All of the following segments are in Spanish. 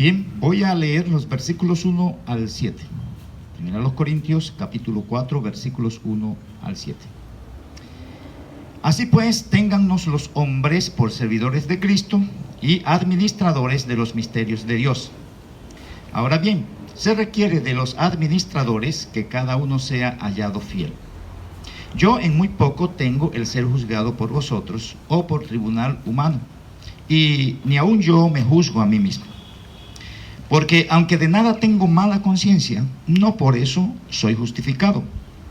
Bien, voy a leer los versículos 1 al 7. Primera los Corintios, capítulo 4, versículos 1 al 7. Así pues, téngannos los hombres por servidores de Cristo y administradores de los misterios de Dios. Ahora bien, se requiere de los administradores que cada uno sea hallado fiel. Yo en muy poco tengo el ser juzgado por vosotros o por tribunal humano, y ni aun yo me juzgo a mí mismo. Porque aunque de nada tengo mala conciencia, no por eso soy justificado,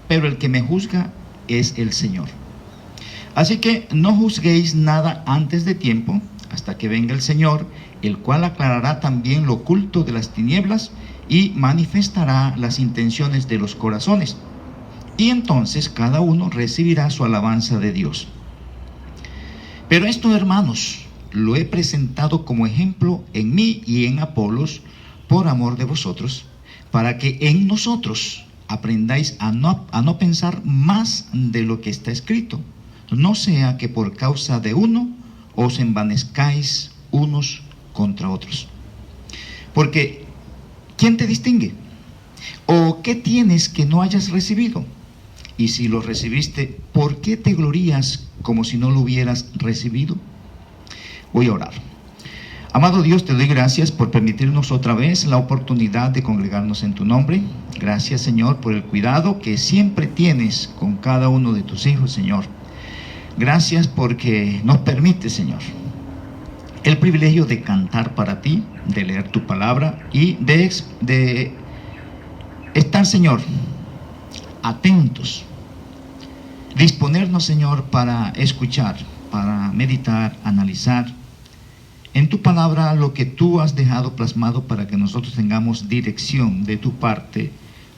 pero el que me juzga es el Señor. Así que no juzguéis nada antes de tiempo, hasta que venga el Señor, el cual aclarará también lo oculto de las tinieblas y manifestará las intenciones de los corazones. Y entonces cada uno recibirá su alabanza de Dios. Pero esto, hermanos, lo he presentado como ejemplo en mí y en Apolos, por amor de vosotros, para que en nosotros aprendáis a no pensar más de lo que está escrito, no sea que por causa de uno os envanezcáis unos contra otros. Porque, ¿quién te distingue? ¿O qué tienes que no hayas recibido? Y si lo recibiste, ¿por qué te glorías como si no lo hubieras recibido? Voy a orar. Amado Dios, te doy gracias por permitirnos otra vez la oportunidad de congregarnos en tu nombre. Gracias, Señor, por el cuidado que siempre tienes con cada uno de tus hijos, Señor. Gracias porque nos permite, Señor, el privilegio de cantar para ti, de leer tu palabra y de estar, Señor, atentos, disponernos, Señor, para escuchar, para meditar, analizar en tu palabra lo que tú has dejado plasmado para que nosotros tengamos dirección de tu parte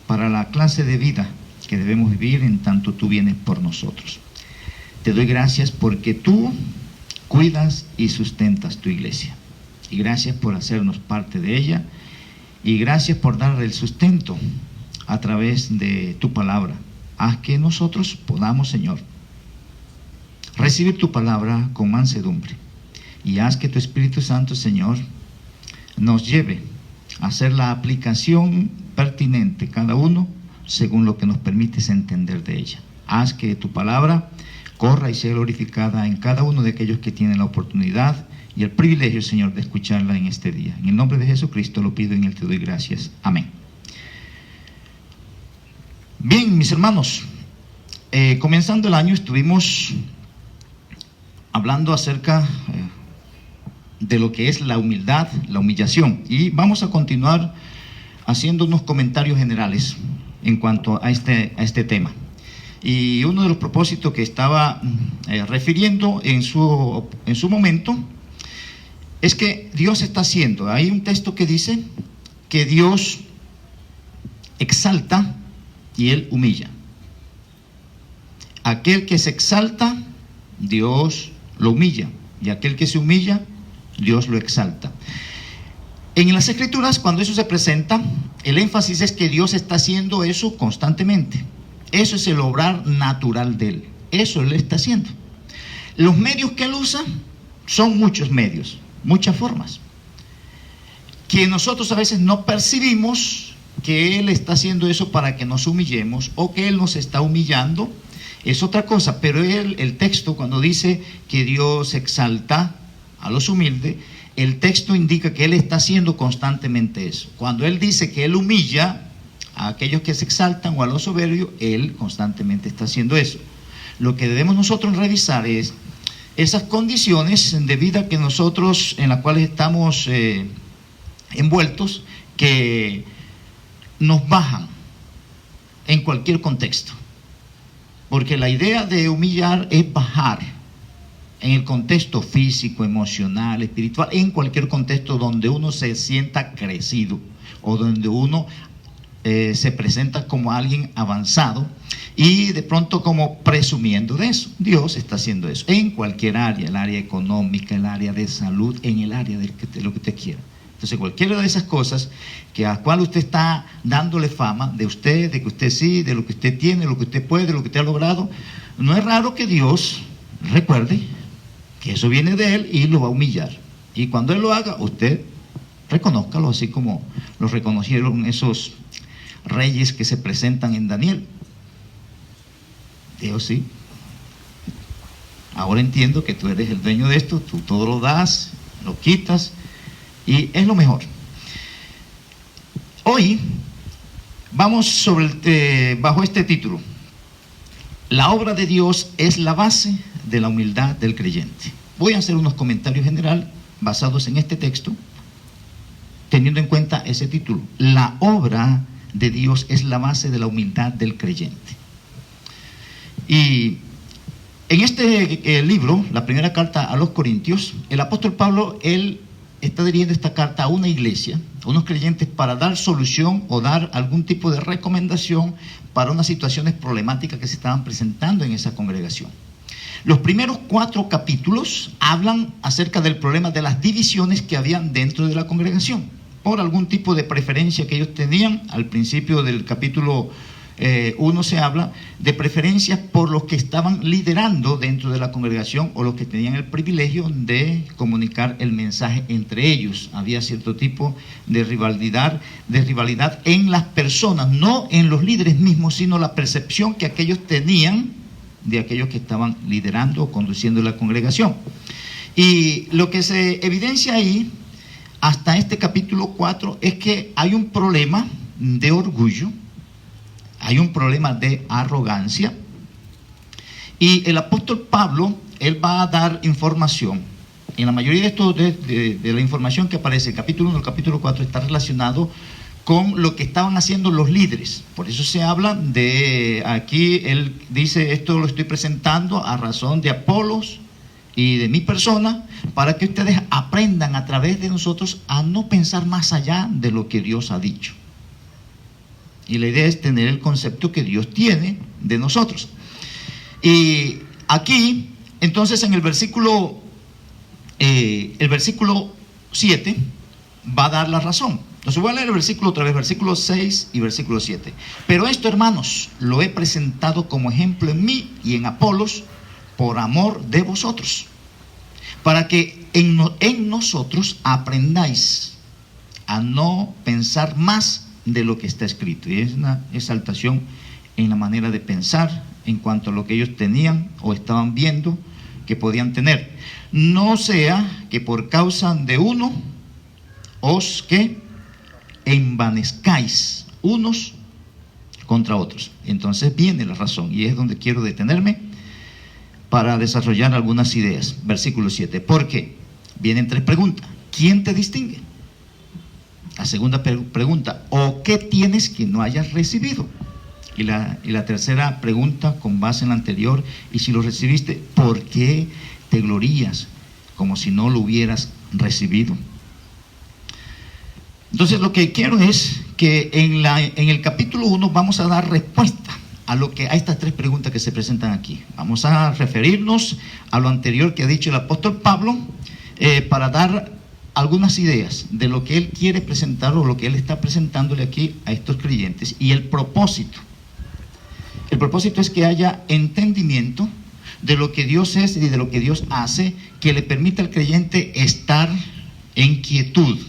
para la clase de vida que debemos vivir en tanto tú vienes por nosotros. Te doy gracias porque tú cuidas y sustentas tu iglesia. Y gracias por hacernos parte de ella. Y gracias por dar el sustento a través de tu palabra. Haz que nosotros podamos, Señor, recibir tu palabra con mansedumbre. Y haz que tu Espíritu Santo, Señor, nos lleve a hacer la aplicación pertinente, cada uno, según lo que nos permites entender de ella. Haz que tu palabra corra y sea glorificada en cada uno de aquellos que tienen la oportunidad y el privilegio, Señor, de escucharla en este día. En el nombre de Jesucristo lo pido y en él te doy gracias. Amén. Bien, mis hermanos, comenzando el año estuvimos hablando acerca de lo que es la humildad, la humillación, y vamos a continuar haciendo unos comentarios generales en cuanto a este tema. Y uno de los propósitos que estaba refiriendo en su momento es que Dios está haciendo, hay un texto que dice que Dios exalta y Él humilla. Aquel que se exalta, Dios lo humilla, y aquel que se humilla, Dios lo exalta. En las Escrituras, cuando eso se presenta, el énfasis es que Dios está haciendo eso constantemente. Eso es el obrar natural de Él. Eso Él está haciendo. Los medios que Él usa son muchos medios, muchas formas, que nosotros a veces no percibimos que Él está haciendo eso para que nos humillemos o que Él nos está humillando. Es otra cosa, pero el texto cuando dice que Dios exalta a los humildes, el texto indica que Él está haciendo constantemente eso. Cuando Él dice que Él humilla a aquellos que se exaltan o a los soberbios, Él constantemente está haciendo eso. Lo que debemos nosotros revisar es esas condiciones de vida que nosotros, en las cuales estamos envueltos, que nos bajan en cualquier contexto. Porque la idea de humillar es bajar en el contexto físico, emocional, espiritual, en cualquier contexto donde uno se sienta crecido o donde uno se presenta como alguien avanzado y de pronto como presumiendo de eso. Dios está haciendo eso en cualquier área, el área económica, el área de salud, en el área de lo que usted quiera. Entonces cualquiera de esas cosas que a cual usted está dándole fama de usted, de que usted sí, de lo que usted tiene, lo que usted puede, lo que usted ha logrado, no es raro que Dios recuerde que eso viene de Él y lo va a humillar. Y cuando Él lo haga, usted reconózcalo, así como lo reconocieron esos reyes que se presentan en Daniel. Dios, sí, ahora entiendo que tú eres el dueño de esto, tú todo lo das, lo quitas, y es lo mejor. Hoy vamos bajo este título: la obra de Dios es la base de la humildad del creyente. Voy a hacer unos comentarios generales basados en este texto, teniendo en cuenta ese título. La obra de Dios es la base de la humildad del creyente. Y en este libro, la primera carta a los Corintios, el apóstol Pablo, él está dirigiendo esta carta a una iglesia, a unos creyentes, para dar solución o dar algún tipo de recomendación para unas situaciones problemáticas que se estaban presentando en esa congregación. Los primeros 4 capítulos hablan acerca del problema de las divisiones que habían dentro de la congregación, por algún tipo de preferencia que ellos tenían. Al principio del capítulo 1 se habla de preferencias por los que estaban liderando dentro de la congregación o los que tenían el privilegio de comunicar el mensaje entre ellos. Había cierto tipo de rivalidad en las personas, no en los líderes mismos, sino la percepción que aquellos tenían de aquellos que estaban liderando o conduciendo la congregación. Y lo que se evidencia ahí, hasta este capítulo 4, es que hay un problema de orgullo, hay un problema de arrogancia, y el apóstol Pablo, él va a dar información. En la mayoría de esto, de la información que aparece en el capítulo 1 y el capítulo 4, está relacionado con lo que estaban haciendo los líderes. Por eso se habla de, aquí él dice, esto lo estoy presentando a razón de Apolos y de mi persona, para que ustedes aprendan a través de nosotros a no pensar más allá de lo que Dios ha dicho. Y la idea es tener el concepto que Dios tiene de nosotros. Y aquí, entonces, en el versículo 7 va a dar la razón. Entonces voy a leer el versículo otra vez, versículo 6 y versículo 7. Pero esto, hermanos, lo he presentado como ejemplo en mí y en Apolos, por amor de vosotros, para que en nosotros aprendáis a no pensar más de lo que está escrito. Y es una exaltación en la manera de pensar en cuanto a lo que ellos tenían o estaban viendo que podían tener. No sea que por causa de uno os que envanezcáis unos contra otros. Entonces viene la razón, y es donde quiero detenerme para desarrollar algunas ideas. Versículo 7. Porque vienen 3 preguntas. ¿Quién te distingue? La segunda pregunta: ¿o qué tienes que no hayas recibido? Y la tercera pregunta, con base en la anterior: y si lo recibiste, ¿por qué te glorías como si no lo hubieras recibido? Entonces, lo que quiero es que en el capítulo 1 vamos a dar respuesta a estas 3 preguntas que se presentan aquí. Vamos a referirnos a lo anterior que ha dicho el apóstol Pablo, para dar algunas ideas de lo que él quiere presentar, o lo que él está presentándole aquí a estos creyentes. Y el propósito es que haya entendimiento de lo que Dios es y de lo que Dios hace, que le permita al creyente estar en quietud.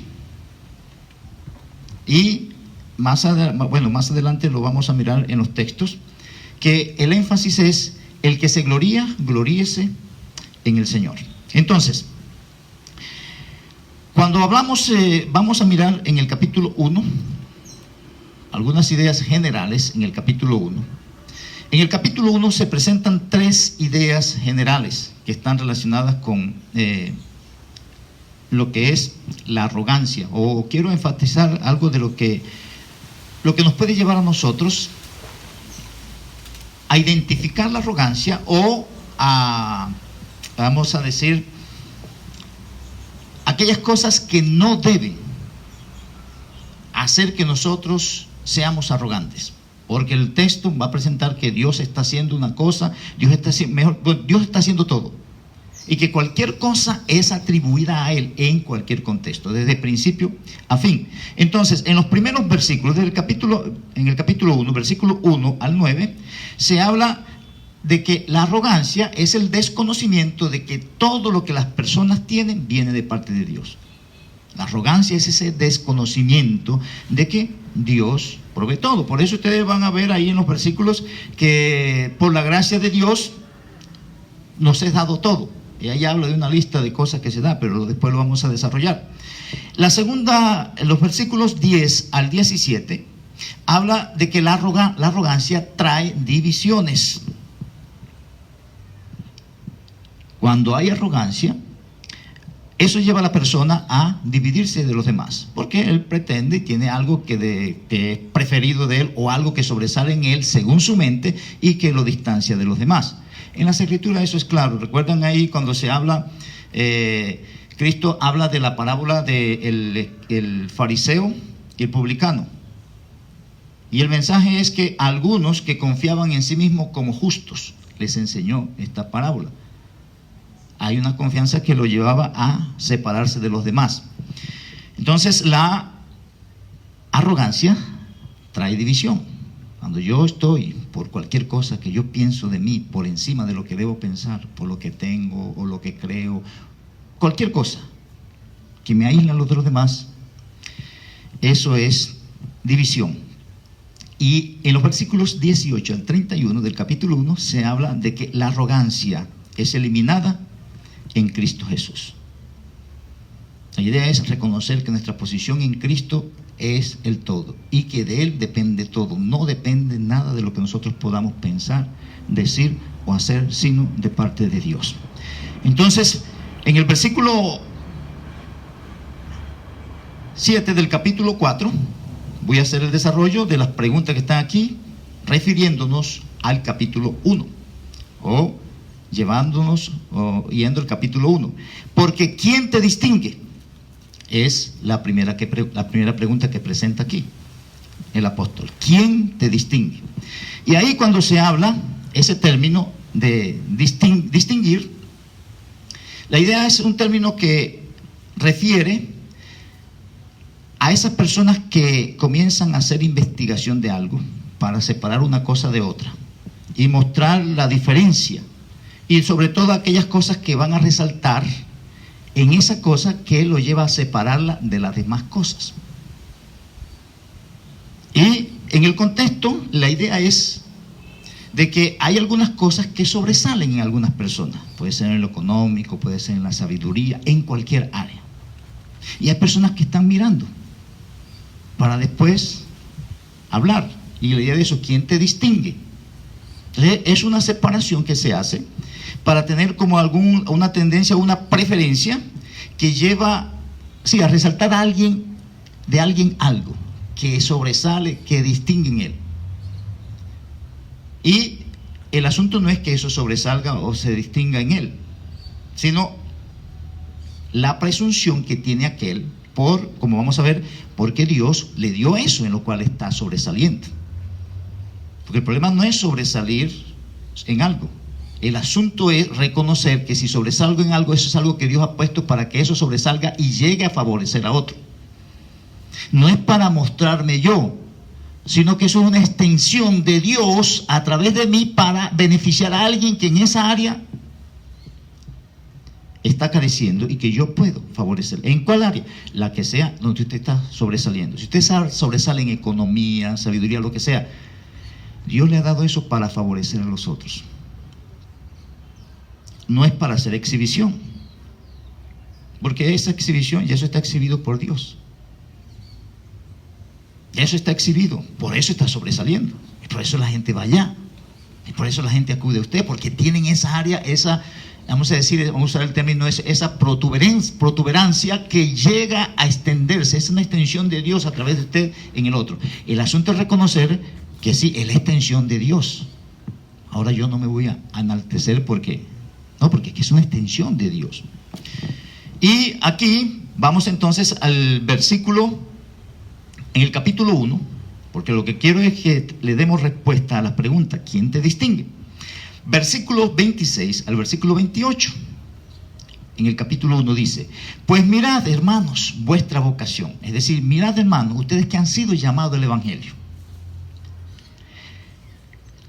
Y más adelante lo vamos a mirar en los textos, que el énfasis es: el que se gloría, gloríese en el Señor. Entonces, cuando hablamos, vamos a mirar en el capítulo 1 algunas ideas generales. En el capítulo 1 se presentan 3 ideas generales que están relacionadas con lo que es la arrogancia, o quiero enfatizar algo de lo que nos puede llevar a nosotros a identificar la arrogancia, o vamos a decir, aquellas cosas que no deben hacer que nosotros seamos arrogantes. Porque el texto va a presentar que Dios está haciendo una cosa, Dios está haciendo todo, y que cualquier cosa es atribuida a Él en cualquier contexto, desde principio a fin. Entonces, en los primeros versículos en el capítulo 1, versículo 1 al 9, se habla de que la arrogancia es el desconocimiento de que todo lo que las personas tienen viene de parte de Dios. La arrogancia es ese desconocimiento de que Dios provee todo. Por eso ustedes van a ver ahí en los versículos que por la gracia de Dios nos es dado todo. Y ahí habla de una lista de cosas que se da, pero después lo vamos a desarrollar. La segunda, en los versículos 10 al 17, habla de que la arrogancia trae divisiones. Cuando hay arrogancia, eso lleva a la persona a dividirse de los demás, porque él pretende, tiene algo que es preferido de él o algo que sobresale en él según su mente y que lo distancia de los demás. En las Escrituras eso es claro. Recuerdan ahí cuando se habla, Cristo habla de la parábola del el fariseo y el publicano. Y el mensaje es que a algunos que confiaban en sí mismos como justos les enseñó esta parábola. Hay una confianza que lo llevaba a separarse de los demás. Entonces la arrogancia trae división. Cuando yo estoy por cualquier cosa que yo pienso de mí por encima de lo que debo pensar, por lo que tengo o lo que creo, cualquier cosa que me aísla a los de los demás, eso es división. Y en los versículos 18 al 31 del capítulo 1 se habla de que la arrogancia es eliminada en Cristo Jesús. La idea es reconocer que nuestra posición en Cristo es el todo y que de Él depende todo. No depende nada de lo que nosotros podamos pensar, decir o hacer, sino de parte de Dios. Entonces, en el versículo 7 del capítulo 4, voy a hacer el desarrollo de las preguntas que están aquí, refiriéndonos al capítulo 1, o llevándonos o yendo al capítulo 1. Porque ¿quién te distingue? Es la primera pregunta que presenta aquí el apóstol. ¿Quién te distingue? Y ahí cuando se habla ese término de distinguir, la idea es un término que refiere a esas personas que comienzan a hacer investigación de algo para separar una cosa de otra y mostrar la diferencia, y sobre todo aquellas cosas que van a resaltar en esa cosa que lo lleva a separarla de las demás cosas. Y en el contexto, la idea es de que hay algunas cosas que sobresalen en algunas personas. Puede ser en lo económico, puede ser en la sabiduría, en cualquier área. Y hay personas que están mirando para después hablar. Y la idea de eso, ¿quién te distingue? Entonces, es una separación que se hace para tener como una tendencia, una preferencia que lleva, sí, a resaltar a alguien, de alguien algo que sobresale, que distingue en él. Y el asunto no es que eso sobresalga o se distinga en él, sino la presunción que tiene aquel por, como vamos a ver, porque Dios le dio eso en lo cual está sobresaliente. Porque el problema no es sobresalir en algo. El asunto es reconocer que si sobresalgo en algo, eso es algo que Dios ha puesto para que eso sobresalga y llegue a favorecer a otro. No es para mostrarme yo, sino que eso es una extensión de Dios a través de mí para beneficiar a alguien que en esa área está careciendo y que yo puedo favorecer. ¿En cuál área? La que sea donde usted está sobresaliendo. Si usted sobresale en economía, sabiduría, lo que sea, Dios le ha dado eso para favorecer a los otros. No es para hacer exhibición, porque esa exhibición ya eso está exhibido por Dios. Ya eso está exhibido, por eso está sobresaliendo. Y por eso la gente va allá. Y por eso la gente acude a usted, porque tienen esa área, esa, vamos a decir, vamos a usar el término, esa protuberancia que llega a extenderse. Es una extensión de Dios a través de usted en el otro. El asunto es reconocer que sí, es la extensión de Dios. Ahora yo no me voy a enaltecer porque es una extensión de Dios. Y aquí vamos entonces al versículo, en el capítulo 1, porque lo que quiero es que le demos respuesta a la pregunta, ¿quién te distingue? Versículo 26 al versículo 28. En el capítulo 1 dice: pues mirad, hermanos, vuestra vocación. Es decir, mirad, hermanos, ustedes que han sido llamados al Evangelio.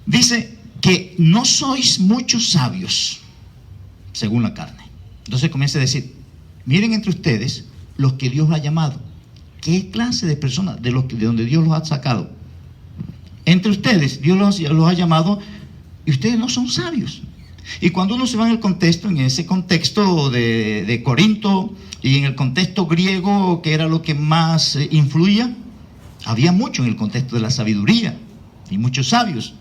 Dice que no sois muchos sabios según la carne. Entonces comienza a decir, miren entre ustedes los que Dios ha llamado. ¿Qué clase de personas? De donde Dios los ha sacado. Entre ustedes, Dios los ha llamado y ustedes no son sabios. Y cuando uno se va en el contexto, en ese contexto de Corinto y en el contexto griego, que era lo que más influía, había mucho en el contexto de la sabiduría y muchos sabios.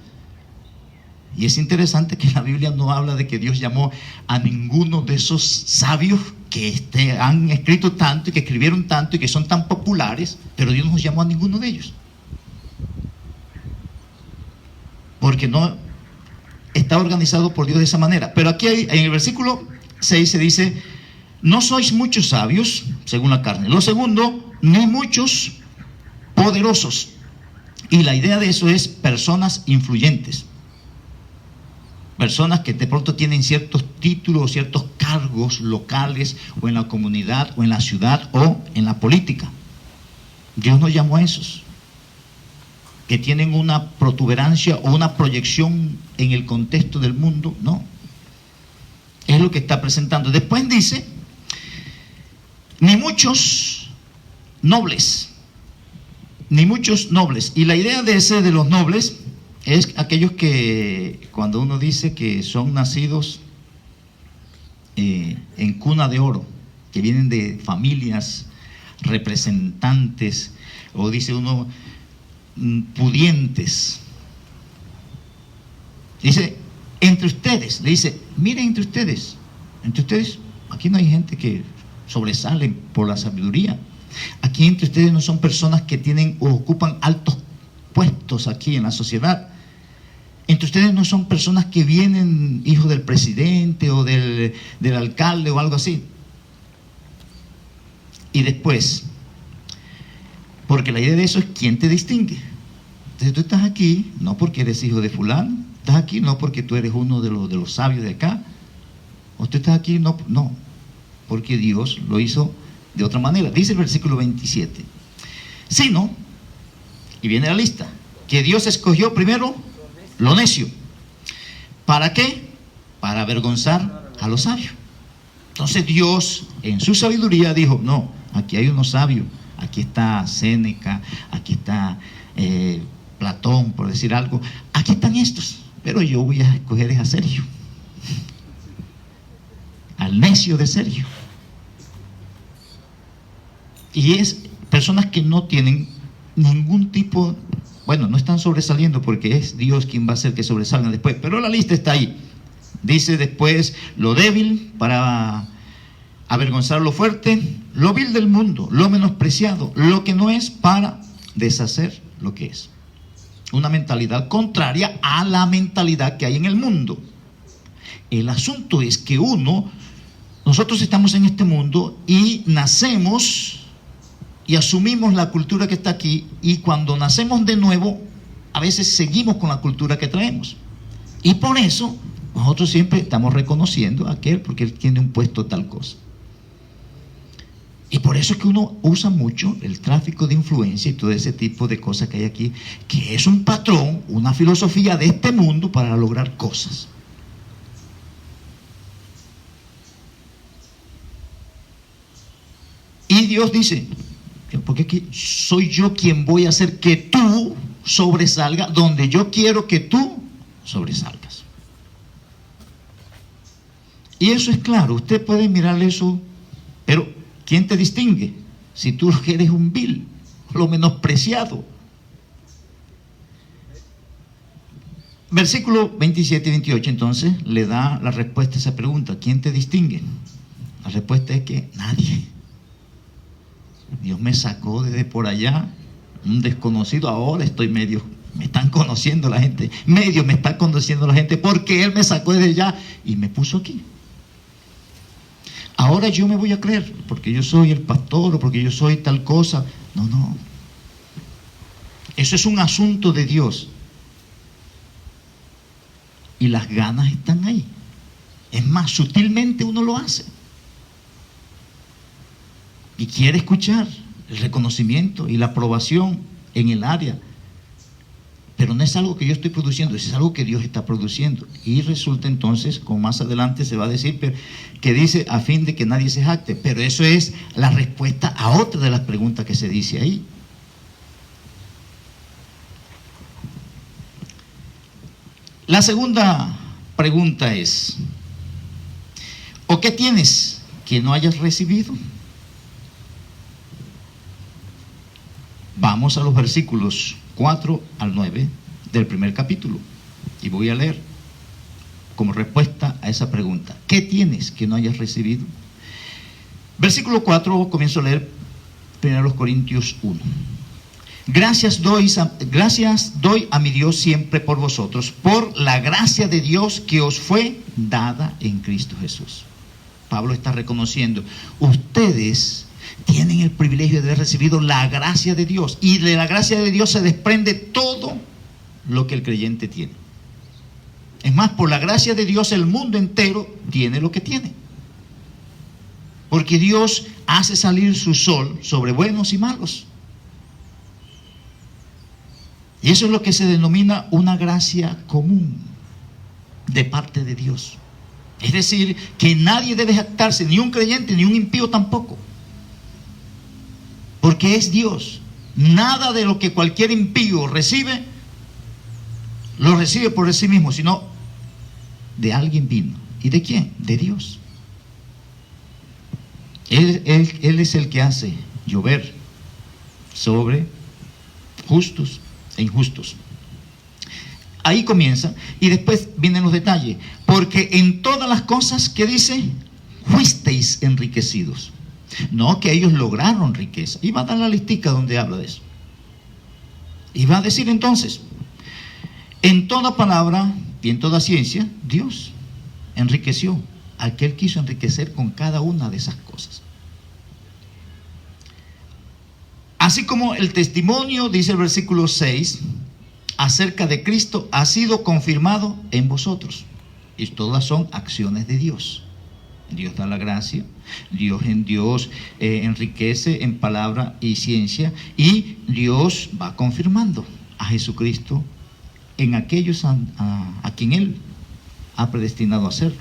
Y es interesante que la Biblia no habla de que Dios llamó a ninguno de esos sabios que han escrito tanto y que escribieron tanto y que son tan populares, pero Dios no llamó a ninguno de ellos. Porque no está organizado por Dios de esa manera. Pero aquí en el versículo 6 se dice: no sois muchos sabios, según la carne. Lo segundo, ni muchos poderosos. Y la idea de eso es personas influyentes. Personas que de pronto tienen ciertos títulos, ciertos cargos locales, o en la comunidad, o en la ciudad, o en la política. Dios no llamó a esos que tienen una protuberancia o una proyección en el contexto del mundo, no. Es lo que está presentando. Después dice: ni muchos nobles, ni muchos nobles. Y la idea de los nobles es aquellos que, cuando uno dice que son nacidos en cuna de oro, que vienen de familias representantes, o dice uno pudientes. Dice, entre ustedes, le dice, miren entre ustedes, aquí no hay gente que sobresale por la sabiduría. Aquí entre ustedes no son personas que tienen o ocupan altos puestos aquí en la sociedad. Entre ustedes no son personas que vienen hijos del presidente o del alcalde o algo así. Y después, porque la idea de eso es quién te distingue. Entonces tú estás aquí no porque eres hijo de fulano, estás aquí no porque tú eres uno de los sabios de acá, o tú estás aquí no, porque Dios lo hizo de otra manera. Dice el versículo 27, sino, y viene la lista, que Dios escogió primero lo necio. ¿Para qué? Para avergonzar a los sabios. Entonces Dios en su sabiduría dijo, no, aquí hay unos sabios, aquí está Séneca, aquí está Platón, por decir algo, aquí están estos, pero yo voy a escoger a Sergio, al necio de Sergio. Y es personas que no tienen ningún tipo, bueno, no están sobresaliendo porque es Dios quien va a hacer que sobresalgan después, pero la lista está ahí. Dice después lo débil para avergonzar lo fuerte, lo vil del mundo, lo menospreciado, lo que no es, para deshacer lo que es. Una mentalidad contraria a la mentalidad que hay en el mundo. El asunto es que nosotros estamos en este mundo y nacemos y asumimos la cultura que está aquí, y cuando nacemos de nuevo, a veces seguimos con la cultura que traemos. Y por eso nosotros siempre estamos reconociendo a aquel porque él tiene un puesto tal cosa. Y por eso es que uno usa mucho el tráfico de influencia y todo ese tipo de cosas que hay aquí, que es un patrón, una filosofía de este mundo para lograr cosas. Y Dios dice, porque es que soy yo quien voy a hacer que tú sobresalga donde yo quiero que tú sobresalgas. Y eso es claro, usted puede mirar eso, pero ¿quién te distingue? Si tú eres un vil, lo menospreciado. Versículo 27 y 28 entonces le da la respuesta a esa pregunta, ¿quién te distingue? La respuesta es que nadie. Dios me sacó desde por allá, un desconocido, ahora estoy me están conociendo la gente, me está conociendo la gente, porque Él me sacó desde allá y me puso aquí. Ahora yo me voy a creer, porque yo soy el pastor, o porque yo soy tal cosa. No. Eso es un asunto de Dios. Y las ganas están ahí. Es más, sutilmente uno lo hace. Y quiere escuchar el reconocimiento y la aprobación en el área. Pero no es algo que yo estoy produciendo, es algo que Dios está produciendo. Y resulta entonces, como más adelante se va a decir, que dice a fin de que nadie se jacte. Pero eso es la respuesta a otra de las preguntas que se dice ahí. La segunda pregunta es, ¿o qué tienes que no hayas recibido? Vamos a los versículos 4 al 9 del primer capítulo y voy a leer como respuesta a esa pregunta. ¿Qué tienes que no hayas recibido? Versículo 4, comienzo a leer 1 Corintios 1. Gracias doy a mi Dios siempre por vosotros, por la gracia de Dios que os fue dada en Cristo Jesús. Pablo está reconociendo, ustedes tienen el privilegio de haber recibido la gracia de Dios, y de la gracia de Dios se desprende todo lo que el creyente tiene. Es más, por la gracia de Dios el mundo entero tiene lo que tiene, porque Dios hace salir su sol sobre buenos y malos, y eso es lo que se denomina una gracia común de parte de Dios. Es decir, que nadie debe jactarse, ni un creyente ni un impío tampoco, porque es Dios. Nada de lo que cualquier impío recibe, lo recibe por sí mismo, sino de alguien vino. ¿Y de quién? De Dios. Él es el que hace llover sobre justos e injustos. Ahí comienza, y después vienen los detalles. Porque en todas las cosas que dice, fuisteis enriquecidos. No que ellos lograron riqueza. Y va a dar la listica donde habla de eso. Y va a decir entonces, en toda palabra y en toda ciencia, Dios enriqueció al que Él quiso enriquecer con cada una de esas cosas. Así como el testimonio, dice el versículo 6, acerca de Cristo ha sido confirmado en vosotros. Y todas son acciones de Dios. Dios da la gracia, Dios enriquece en palabra y ciencia, y Dios va confirmando a Jesucristo en aquellos a quien Él ha predestinado a ser.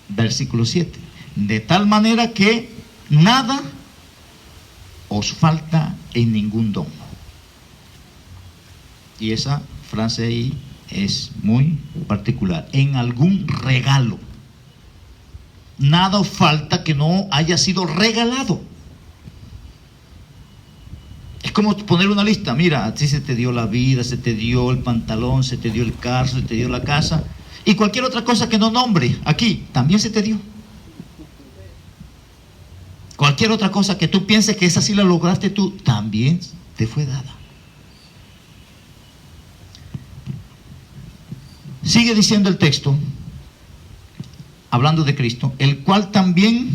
Versículo 7. De tal manera que nada os falta en ningún don. Y esa frase ahí es muy particular. En algún regalo. Nada os falta que no haya sido regalado. Es como poner una lista. Mira, a ti se te dio la vida, se te dio el pantalón, se te dio el carro, se te dio la casa. Y cualquier otra cosa que no nombre aquí, también se te dio. Cualquier otra cosa que tú pienses que esa sí la lograste tú, también te fue dada. Sigue diciendo el texto, hablando de Cristo, el cual también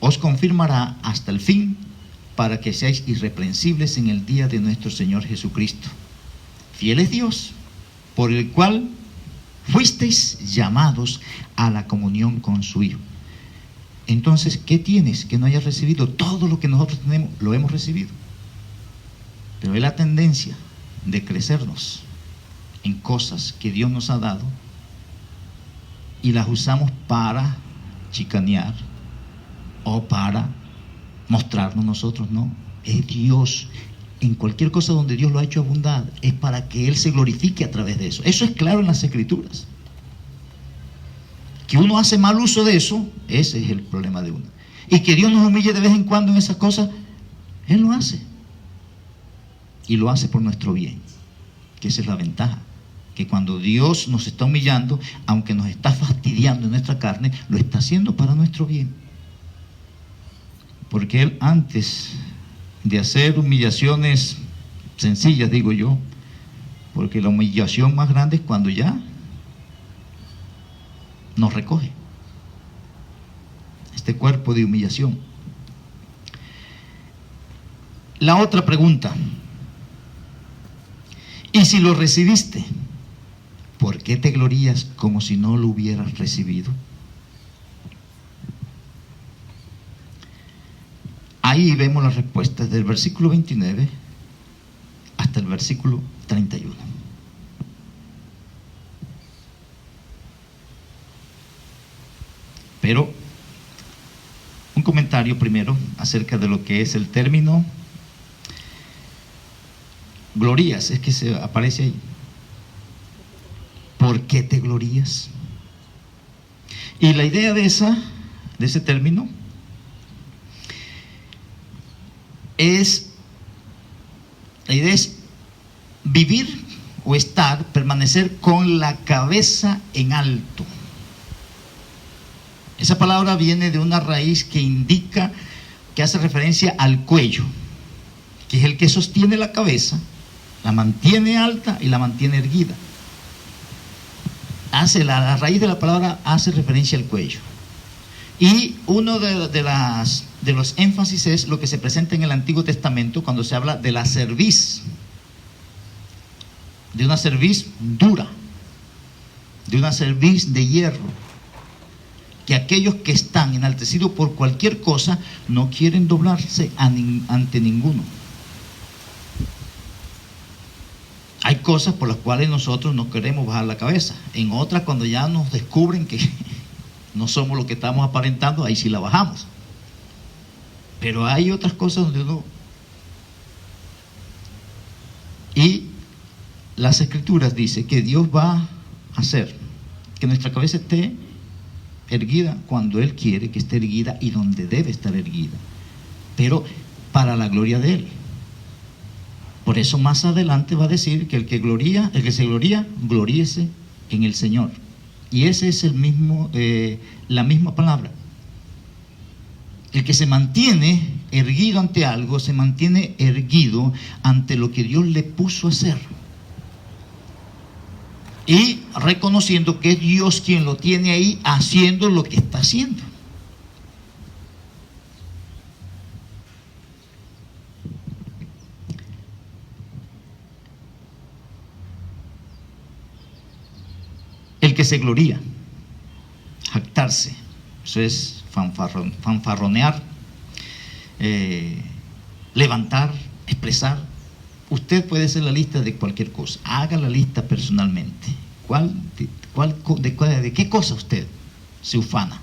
os confirmará hasta el fin, para que seáis irreprensibles en el día de nuestro Señor Jesucristo. Fiel es Dios, por el cual fuisteis llamados a la comunión con su Hijo. Entonces, ¿qué tienes que no hayas recibido? Todo lo que nosotros tenemos, lo hemos recibido. Pero es la tendencia de crecernos en cosas que Dios nos ha dado y las usamos para chicanear o para mostrarnos nosotros. No, es Dios. En cualquier cosa donde Dios lo ha hecho abundar, es para que Él se glorifique a través de eso. Eso es claro en las Escrituras. Que uno hace mal uso de eso, ese es el problema de uno. Y que Dios nos humille de vez en cuando en esas cosas, Él lo hace. Y lo hace por nuestro bien. Que esa es la ventaja. Que cuando Dios nos está humillando, aunque nos está fastidiando en nuestra carne, lo está haciendo para nuestro bien. Porque Él, antes de hacer humillaciones sencillas, digo yo, porque la humillación más grande es cuando ya nos recoge este cuerpo de humillación. La otra pregunta: ¿y si lo recibiste, por qué te glorías como si no lo hubieras recibido? Ahí vemos las respuestas del versículo 29 hasta el versículo 31. Pero un comentario primero acerca de lo que es el término glorías, es que se aparece ahí. ¿Por qué te glorías? Y la idea de ese término es vivir o estar, permanecer con la cabeza en alto. Esa palabra viene de una raíz que indica, que hace referencia al cuello, que es el que sostiene la cabeza, la mantiene alta y la mantiene erguida. La raíz de la palabra hace referencia al cuello. Y uno de los énfasis es lo que se presenta en el Antiguo Testamento cuando se habla de la cerviz, de una cerviz dura, de una cerviz de hierro, que aquellos que están enaltecidos por cualquier cosa no quieren doblarse ante ninguno. Hay cosas por las cuales nosotros no queremos bajar la cabeza. En otras, cuando ya nos descubren que no somos lo que estamos aparentando, ahí sí la bajamos. Pero hay otras cosas donde no. Y las Escrituras dicen que Dios va a hacer que nuestra cabeza esté erguida cuando Él quiere que esté erguida y donde debe estar erguida, pero para la gloria de Él. Por eso más adelante va a decir que el que se gloría, gloríese en el Señor. Y ese es la misma palabra. El que se mantiene erguido ante algo, se mantiene erguido ante lo que Dios le puso a hacer. Y reconociendo que es Dios quien lo tiene ahí haciendo lo que está haciendo. El que se gloría, jactarse, eso es fanfarronear, levantar, expresar. Usted puede hacer la lista de cualquier cosa, haga la lista personalmente. ¿De qué cosa usted se ufana?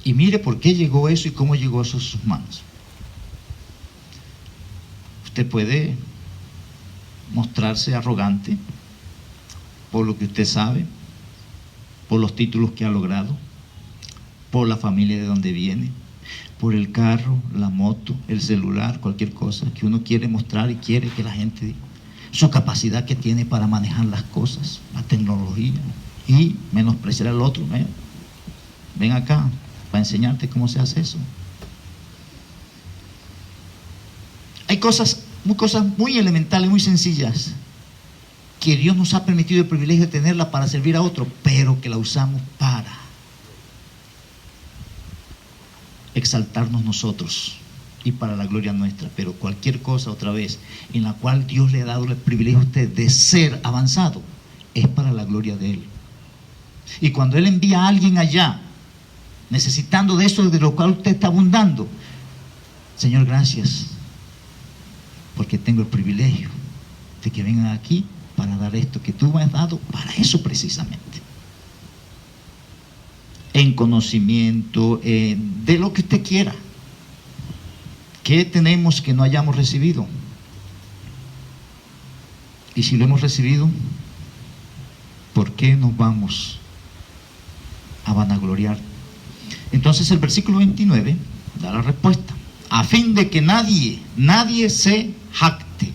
Y mire por qué llegó eso y cómo llegó eso a sus manos. Usted puede mostrarse arrogante por lo que usted sabe, por los títulos que ha logrado, por la familia de donde viene, por el carro, la moto, el celular, cualquier cosa que uno quiere mostrar y quiere que la gente diga. Su capacidad que tiene para manejar las cosas, la tecnología, y menospreciar al otro. Ven acá para enseñarte cómo se hace eso. Hay cosas muy elementales, muy sencillas, que Dios nos ha permitido el privilegio de tenerla para servir a otro, pero que la usamos para exaltarnos nosotros y para la gloria nuestra. Pero cualquier cosa, otra vez, en la cual Dios le ha dado el privilegio a usted de ser avanzado, es para la gloria de Él. Y cuando Él envía a alguien allá necesitando de eso de lo cual usted está abundando, Señor, gracias, porque tengo el privilegio de que vengan aquí para dar esto que tú me has dado, para eso precisamente. En conocimiento, de lo que usted quiera. ¿Qué tenemos que no hayamos recibido? Y si lo hemos recibido, ¿por qué nos vamos a vanagloriar? Entonces el versículo 29 da la respuesta. A fin de que nadie se jacte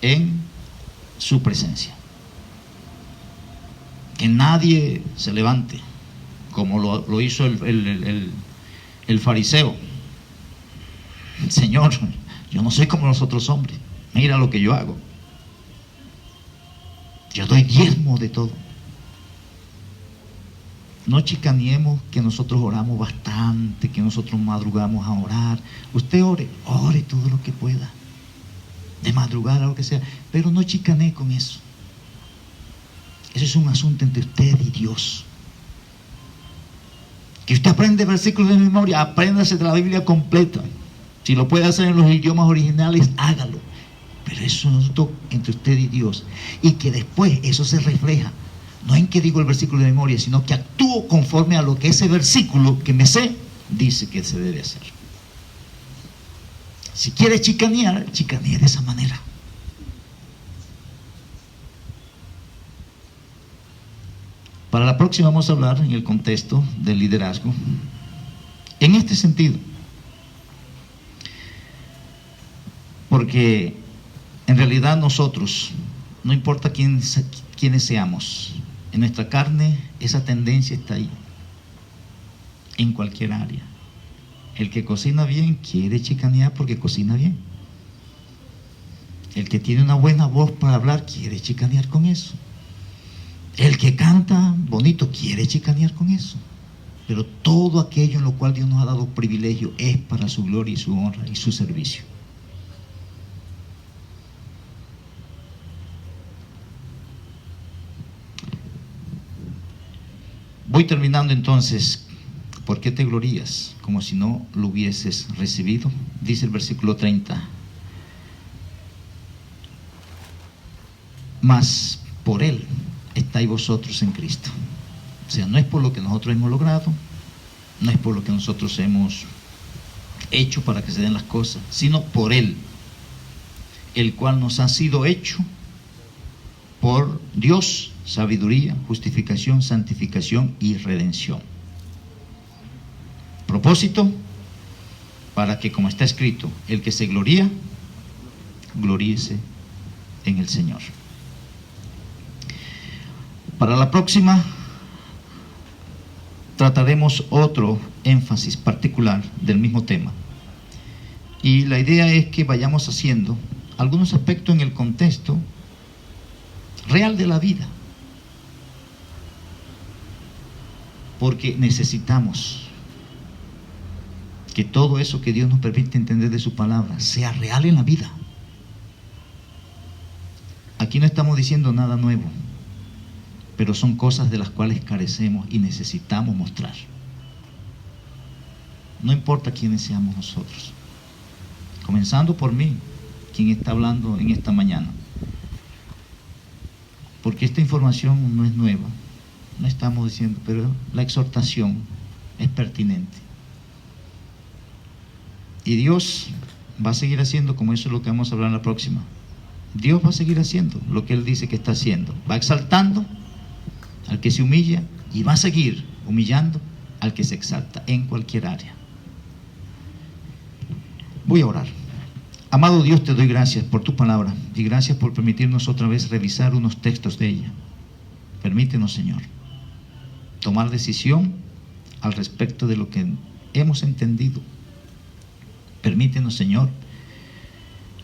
en su presencia. Que nadie se levante, como lo hizo el fariseo. Señor, yo no soy como los otros hombres. Mira lo que yo hago. Yo doy diezmo de todo. No chicaneemos que nosotros oramos bastante, que nosotros madrugamos a orar. Usted ore todo lo que pueda, de madrugada, lo que sea, pero no chicanee con eso. Eso es un asunto entre usted y Dios. Que usted aprende versículos de memoria, apréndase de la Biblia completa. Si lo puede hacer en los idiomas originales, hágalo. Pero eso es un asunto entre usted y Dios. Y que después eso se refleja No en que digo el versículo de memoria, sino que actúo conforme a lo que ese versículo que me sé dice que se debe hacer. Si quiere chicanear, chicanee de esa manera. Para la próxima vamos a hablar en el contexto del liderazgo en este sentido. Porque en realidad nosotros, no importa quiénes seamos, en nuestra carne esa tendencia está ahí, en cualquier área. El que cocina bien quiere chicanear porque cocina bien. El que tiene una buena voz para hablar quiere chicanear con eso. El que canta bonito quiere chicanear con eso. Pero todo aquello en lo cual Dios nos ha dado privilegio es para su gloria y su honra y su servicio. Voy terminando entonces. ¿Por qué te glorías como si no lo hubieses recibido? Dice el versículo 30. Mas por Él estáis vosotros en Cristo. O sea, no es por lo que nosotros hemos logrado, no es por lo que nosotros hemos hecho para que se den las cosas, sino por Él, el cual nos ha sido hecho por Dios, sabiduría, justificación, santificación y redención. Propósito, para que, como está escrito, el que se gloría, gloríese en el Señor. Para la próxima trataremos otro énfasis particular del mismo tema. Y la idea es que vayamos haciendo algunos aspectos en el contexto real de la vida. Porque necesitamos que todo eso que Dios nos permite entender de su palabra sea real en la vida. Aquí no estamos diciendo nada nuevo, pero son cosas de las cuales carecemos y necesitamos mostrar. No importa quiénes seamos nosotros, comenzando por mí, quien está hablando en esta mañana, porque esta información no es nueva, no estamos diciendo, pero la exhortación es pertinente. Y Dios va a seguir haciendo, como eso es lo que vamos a hablar en la próxima. Dios va a seguir haciendo lo que Él dice que está haciendo. Va exaltando al que se humilla y va a seguir humillando al que se exalta en cualquier área. Voy a orar. Amado Dios, te doy gracias por tu palabra y gracias por permitirnos otra vez revisar unos textos de ella. Permítenos, Señor, tomar decisión al respecto de lo que hemos entendido. Permítenos, Señor,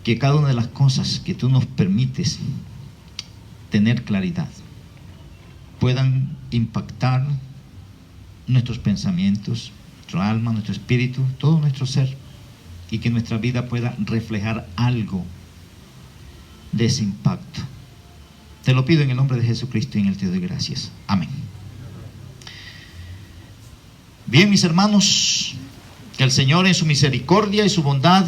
que cada una de las cosas que tú nos permites tener claridad puedan impactar nuestros pensamientos, nuestro alma, nuestro espíritu, todo nuestro ser, y que nuestra vida pueda reflejar algo de ese impacto. Te lo pido en el nombre de Jesucristo y en Él te doy gracias. Amén. Bien, mis hermanos, que el Señor en su misericordia y su bondad